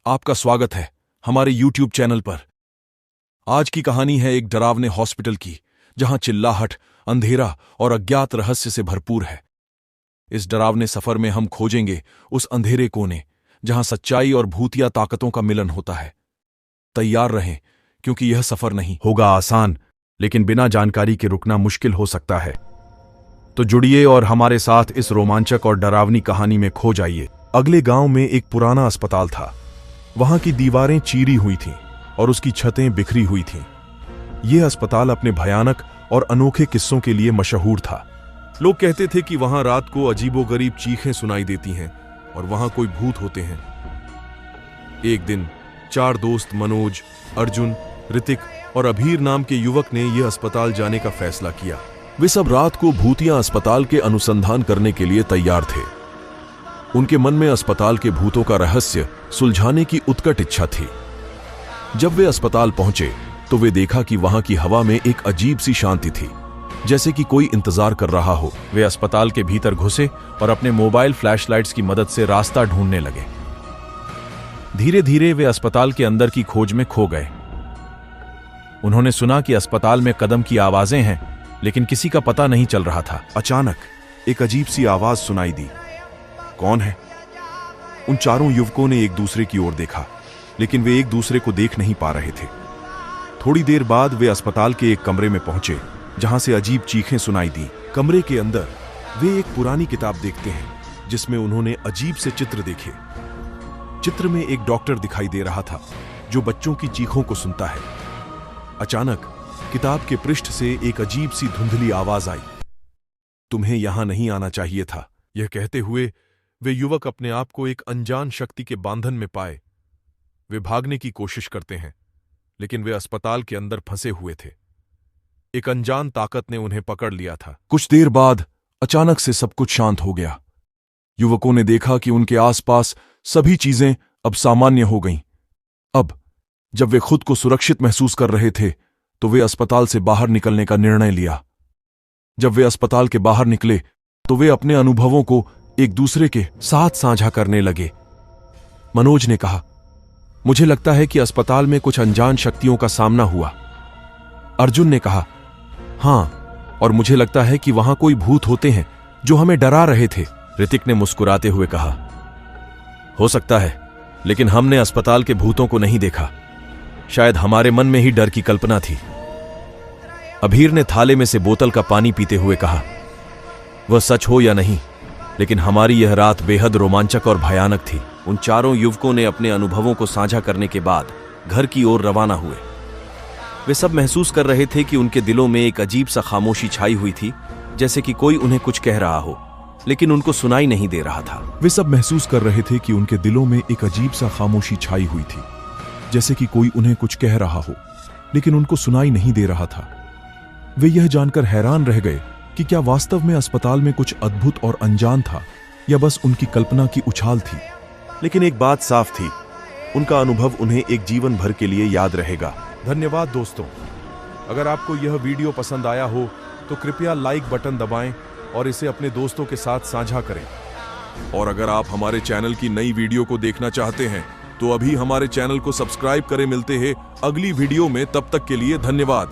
आपका स्वागत है हमारे YouTube चैनल पर। आज की कहानी है एक डरावने हॉस्पिटल की, जहां चिल्लाहट, अंधेरा और अज्ञात रहस्य से भरपूर है। इस डरावने सफर में हम खोजेंगे उस अंधेरे कोने जहां सच्चाई और भूतिया ताकतों का मिलन होता है। तैयार रहें, क्योंकि यह सफर नहीं होगा आसान, लेकिन बिना जानकारी के रुकना मुश्किल हो सकता है। तो जुड़िए और हमारे साथ इस रोमांचक और डरावनी कहानी में खो जाइए। अगले गांव में एक पुराना अस्पताल था। वहां की दीवारें चीरी हुई थीं और उसकी छतें बिखरी हुई थीं। यह अस्पताल अपने भयानक और अनोखे किस्सों के लिए मशहूर था। लोग कहते थे कि वहां रात को अजीबोगरीब चीखें सुनाई देती हैं और वहां कोई भूत होते हैं। एक दिन 4 दोस्त मनोज, अर्जुन, ऋतिक और अभीर नाम के युवक ने यह अस्पताल जाने का फैसला किया। वे सब रात को भूतिया अस्पताल के अनुसंधान करने के लिए तैयार थे। उनके मन में अस्पताल के भूतों का रहस्य सुलझाने की उत्कट इच्छा थी। जब वे अस्पताल पहुंचे तो वे देखा कि वहां की हवा में एक अजीब सी शांति थी, जैसे कि कोई इंतजार कर रहा हो। वे अस्पताल के भीतर घुसे और अपने मोबाइल फ्लैशलाइट्स की मदद से रास्ता ढूंढने लगे। धीरे धीरे वे अस्पताल के अंदर की खोज में खो गए। उन्होंने सुना कि अस्पताल में कदम की आवाजें हैं, लेकिन किसी का पता नहीं चल रहा था। अचानक एक अजीब सी आवाज सुनाई दी। कौन है? उन चारों युवकों ने एक दूसरे की ओर देखा, लेकिन वे एक दूसरे को देख नहीं पा रहे थे। थोड़ी देर बाद वे अस्पताल के एक कमरे में पहुंचे, जहां से अजीब चीखें सुनाई दी। कमरे के अंदर वे एक पुरानी किताब देखते हैं, जिसमें उन्होंने अजीब से चित्र देखे। चित्र में एक डॉक्टर दिखाई दे रहा था, जो बच्चों की चीखों को सुनता है। अचानक किताब के पृष्ठ से एक अजीब सी धुंधली आवाज आई। तुम्हें यहां नहीं आना चाहिए था। यह कहते हुए वे युवक अपने आप को एक अनजान शक्ति के बांधन में पाए। वे भागने की कोशिश करते हैं, लेकिन वे अस्पताल के अंदर फंसे हुए थे। एक अनजान ताकत ने उन्हें पकड़ लिया था। कुछ देर बाद अचानक से सब कुछ शांत हो गया। युवकों ने देखा कि उनके आसपास सभी चीजें अब सामान्य हो गईं। अब जब वे खुद को सुरक्षित महसूस कर रहे थे, तो वे अस्पताल से बाहर निकलने का निर्णय लिया। जब वे अस्पताल के बाहर निकले, तो वे अपने अनुभवों को एक दूसरे के साथ साझा करने लगे। मनोज ने कहा, मुझे लगता है कि अस्पताल में कुछ अनजान शक्तियों का सामना हुआ। अर्जुन ने कहा, हां, और मुझे लगता है कि वहां कोई भूत होते हैं जो हमें डरा रहे थे। ऋतिक ने मुस्कुराते हुए कहा, हो सकता है, लेकिन हमने अस्पताल के भूतों को नहीं देखा। शायद हमारे मन में ही डर की कल्पना थी। अभीर ने थाले में से बोतल का पानी पीते हुए कहा, वह सच हो या नहीं, लेकिन हमारी यह रात बेहद रोमांचक और भयानक थी। उन चारों युवकों ने अपने अनुभवों को साझा करने के बाद घर की ओर रवाना हुए। वे सब महसूस कर रहे थे कि उनके दिलों में एक अजीब सा खामोशी छाई हुई थी, जैसे कि कोई उन्हें कुछ कह रहा हो, लेकिन उनको सुनाई नहीं दे रहा था। वे सब महसूस कर रहे थे कि उनके दिलों में एक अजीब सा खामोशी छाई हुई थी, जैसे कि कोई उन्हें कुछ कह रहा हो, लेकिन उनको सुनाई नहीं दे रहा था। वे यह जानकर हैरान रह गए कि क्या वास्तव में अस्पताल में कुछ अद्भुत और अनजान था, या बस उनकी कल्पना की उछाल थी। लेकिन एक बात साफ थी, उनका अनुभव उन्हें एक जीवन भर के लिए याद रहेगा। धन्यवाद दोस्तों। अगर आपको यह वीडियो पसंद आया हो तो कृपया लाइक बटन दबाएं और इसे अपने दोस्तों के साथ साझा करें। और अगर आप हमारे चैनल की नई वीडियो को देखना चाहते हैं तो अभी हमारे चैनल को सब्सक्राइब करें। मिलते हैं अगली वीडियो में, तब तक के लिए धन्यवाद।